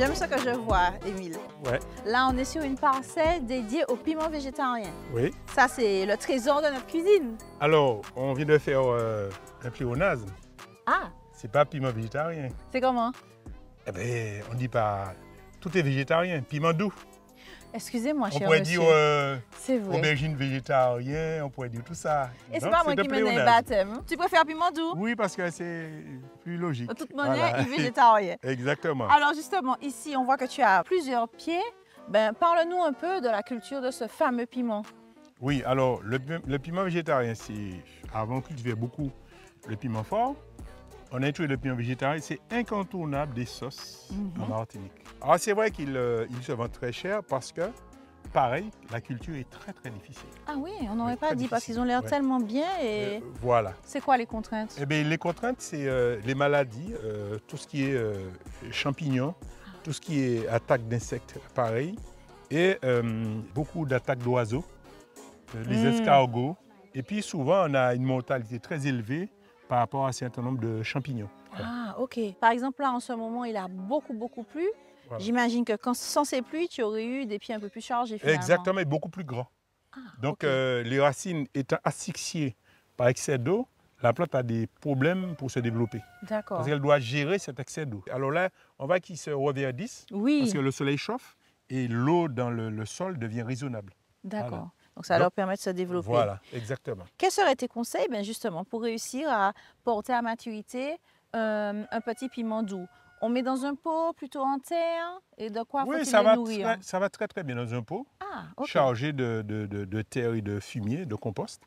J'aime ce que je vois, Émile. Ouais. Là, on est sur une parcelle dédiée au piment végétarien. Oui. Ça, c'est le trésor de notre cuisine. Alors, on vient de faire un pléonasme. Ah, C'est pas piment végétarien. c'est comment? Eh bien, on dit pas tout est végétarien. Piment doux. Excusez-moi, On cher pourrait monsieur. dire C'est vrai. aubergine végétarien, on pourrait dire tout ça. Et c'est Donc, pas moi un qui mène les pléonasme. baptêmes. Tu préfères piment doux? Oui, parce que c'est plus logique. De toute manière, Voilà. il est végétarien. Exactement. Alors justement, ici, on voit que tu as plusieurs pieds. Ben, parle-nous un peu de la culture de ce fameux piment. Oui, alors le piment végétarien, c'est avant on cultivait beaucoup le piment fort. On a introduit le piment végétarien, c'est incontournable des sauces en Martinique. Alors c'est vrai qu'il se vend très cher parce que, pareil, la culture est très très difficile. Ah oui, on n'aurait Oui, pas très dit parce difficile, qu'ils ont l'air ouais. tellement bien. Et Voilà. c'est quoi les contraintes? Eh bien, les contraintes, c'est les maladies, tout ce qui est champignons, tout ce qui est attaque d'insectes, pareil, et beaucoup d'attaques d'oiseaux, les escargots. Et puis souvent, on a une mortalité très élevée par rapport à un certain nombre de champignons. Voilà. Ah, ok. Par exemple, là, en ce moment, il a beaucoup plu. Voilà. J'imagine que sans ces pluies, tu aurais eu des pieds un peu plus chargés finalement. Exactement, et beaucoup plus grands. Ah, Donc, ok. les racines étant asphyxiées par excès d'eau, la plante a des problèmes pour se développer. D'accord. Parce qu'elle doit gérer cet excès d'eau. Alors là, on voit qu'il se reverdisse Oui, parce que le soleil chauffe et l'eau dans le sol devient raisonnable. d'accord. Voilà. Donc, ça leur permet de se développer. Voilà, exactement. Quels seraient tes conseils justement pour réussir à porter à maturité un petit piment doux? On met dans un pot plutôt en terre et de quoi Oui, faut-il les nourrir? ça va très très bien dans un pot, Ah, ok. chargé de terre et de fumier, de compost,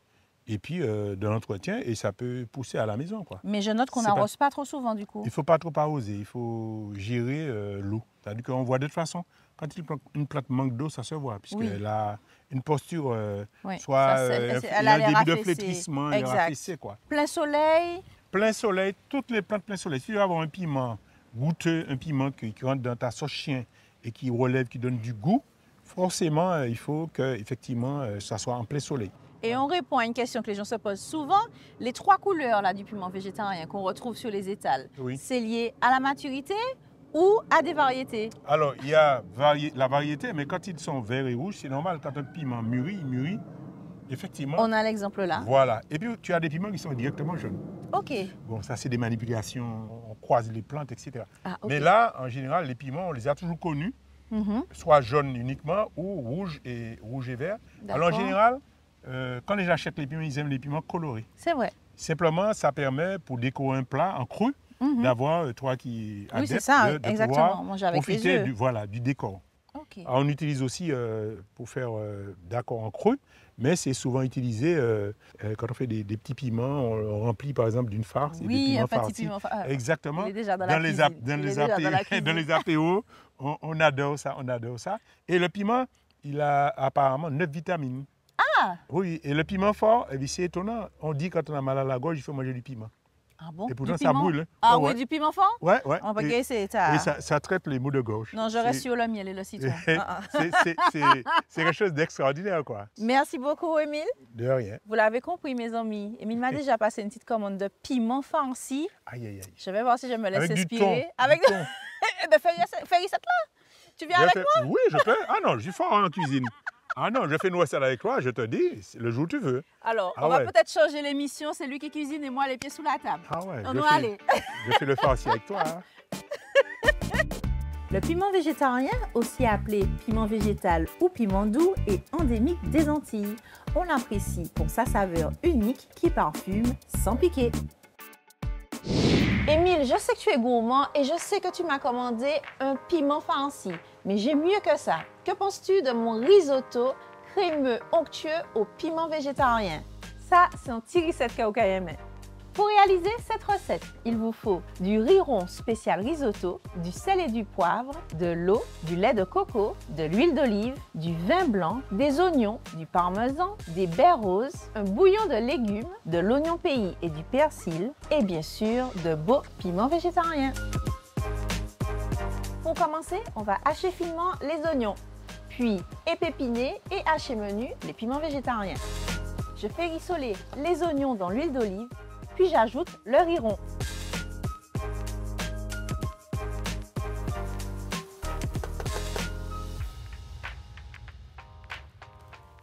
et puis de l'entretien, et ça peut pousser à la maison, quoi. Mais je note qu'on C'est pas- n'arrose pas trop souvent du coup. Il ne faut pas trop arroser, il faut gérer l'eau. C'est-à-dire qu'on voit de toute façon, quand une plante manque d'eau, ça se voit, puisqu'elle Oui. a une posture, Oui, soit ça, il elle y a a un l'air début de affaissée. flétrissement, elle est Exact. affaissée, quoi. Plein soleil. Plein soleil, toutes les plantes plein soleil. Si tu veux avoir un piment goûteux, un piment qui rentre dans ta sauce chien et qui relève, qui donne du goût, forcément, il faut que effectivement, ça soit en plein soleil. Et on répond à une question que les gens se posent souvent. Les 3 couleurs là, du piment végétarien qu'on retrouve sur les étals, Oui. c'est lié à la maturité ou à des variétés? Alors, il y a la variété, mais quand ils sont verts et rouges, c'est normal. Quand un piment mûrit, il mûrit, effectivement. On a l'exemple là. Voilà. Et puis, tu as des piments qui sont directement jaunes. Ok. Bon, ça, c'est des manipulations, on croise les plantes, etc. Ah, ok. Mais là, en général, les piments, on les a toujours connus, soit jaunes uniquement ou rouges et vert. Alors, en D'accord. général, quand les gens achètent les piments, ils aiment les piments colorés. C'est vrai. Simplement, ça permet, pour décorer un plat en cru, d'avoir, toi qui Oui, c'est adepte, ça, de exactement. pouvoir Manger avec les profiter yeux. du décor. Ok. Alors, on utilise aussi pour faire d'accord en cru, mais c'est souvent utilisé quand on fait des petits piments, on remplit par exemple d'une farce. et des Oui, piments un petit farcis. piment. Exactement. Il est déjà dans la les cuisine. Il est déjà dans la cuisine. dans les apéros, on adore ça, on adore ça. Et le piment, il a apparemment 9 vitamines. Ah! Oui, et le piment fort, eh bien, c'est étonnant. On dit quand on a mal à la gorge, il faut manger du piment. Ah bon? Et pourtant, Du ça piment? brûle. Hein. Ah Ouais, oui, du piment fort? ouais. On va Et, c'est et ça traite les maux de gorge. Non, je reste C'est- sur le miel et le citron. Ah, ah. C'est quelque chose d'extraordinaire, quoi. Merci beaucoup, Émile. De rien. Vous l'avez compris, mes amis. Émile m'a déjà passé une petite commande de piment farci. Aïe, aïe, aïe. Je vais voir si je me laisse Avec du inspirer. thon. Avec du thon. Eh ben, fais ça là. Tu viens Je avec fais- Oui, je peux. Ah non, je suis fort en cuisine. Ah non, je fais une recette avec toi, je te dis, c'est le jour où tu veux. Alors, Ah on va ouais. peut-être changer l'émission. C'est lui qui cuisine et moi les pieds sous la table. Ah ouais, On je doit fais- aller. Je fais le farci avec toi. Hein. Le piment végétarien, aussi appelé piment végétal ou piment doux, est endémique des Antilles. On l'apprécie pour sa saveur unique qui parfume sans piquer. Émile, je sais que tu es gourmand et je sais que tu m'as commandé un piment farci. Mais j'ai mieux que ça. Que penses-tu de mon risotto crémeux onctueux au piment végétarien? Ça, c'est un petit risette cayenne. Pour réaliser cette recette, il vous faut du riz rond spécial risotto, du sel et du poivre, de l'eau, du lait de coco, de l'huile d'olive, du vin blanc, des oignons, du parmesan, des baies roses, un bouillon de légumes, de l'oignon pays et du persil et bien sûr de beaux piments végétariens. Pour commencer, on va hacher finement les oignons, puis épépiner et hacher menu les piments végétariens. Je fais rissoler les oignons dans l'huile d'olive, puis j'ajoute le riz rond.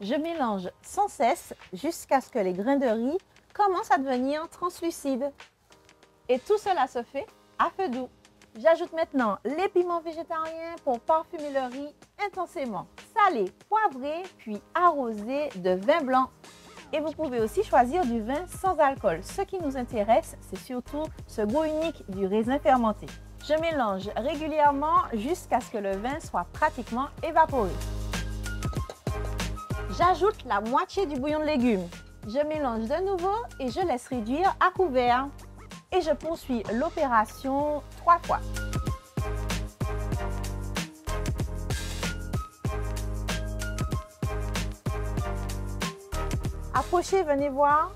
Je mélange sans cesse jusqu'à ce que les grains de riz commencent à devenir translucides. Et tout cela se fait à feu doux. J'ajoute maintenant les piments végétariens pour parfumer le riz intensément. Salé, poivré, puis arrosé de vin blanc. Et vous pouvez aussi choisir du vin sans alcool. Ce qui nous intéresse, c'est surtout ce goût unique du raisin fermenté. Je mélange régulièrement jusqu'à ce que le vin soit pratiquement évaporé. J'ajoute la moitié du bouillon de légumes. Je mélange de nouveau et je laisse réduire à couvert. Et je poursuis l'opération 3 fois. Approchez, venez voir.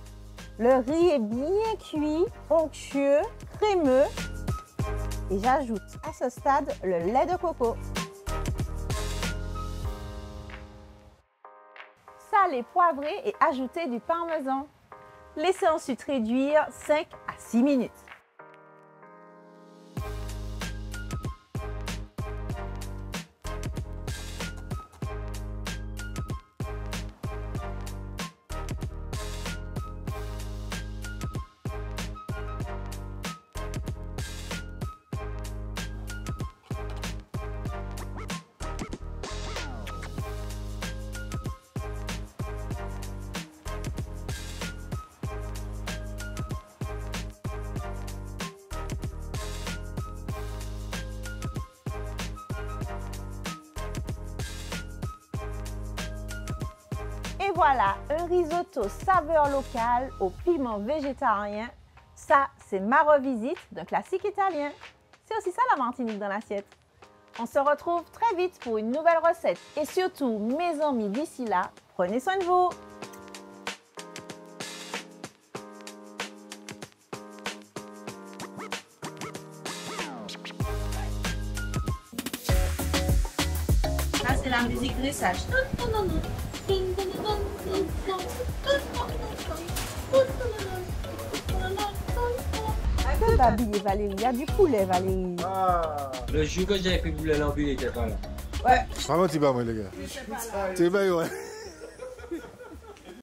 Le riz est bien cuit, onctueux, crémeux. Et j'ajoute à ce stade le lait de coco. Salez, poivrez et ajoutez du parmesan. Laissez ensuite réduire 5 à 6 minutes. Et voilà, un risotto saveur locale au piment végétarien. Ça, c'est ma revisite d'un classique italien. C'est aussi ça la Martinique dans l'assiette. On se retrouve très vite pour une nouvelle recette. Et surtout, mes amis, d'ici là, prenez soin de vous. Là, c'est la musique dressage. Arrête d'habiller Valérie, il y a du poulet Valérie. Ah. Le jour que j'ai fait poulet, l'ambulance n'était pas là. Ouais. Vraiment, tu vas moi les gars. Tu vas ouais.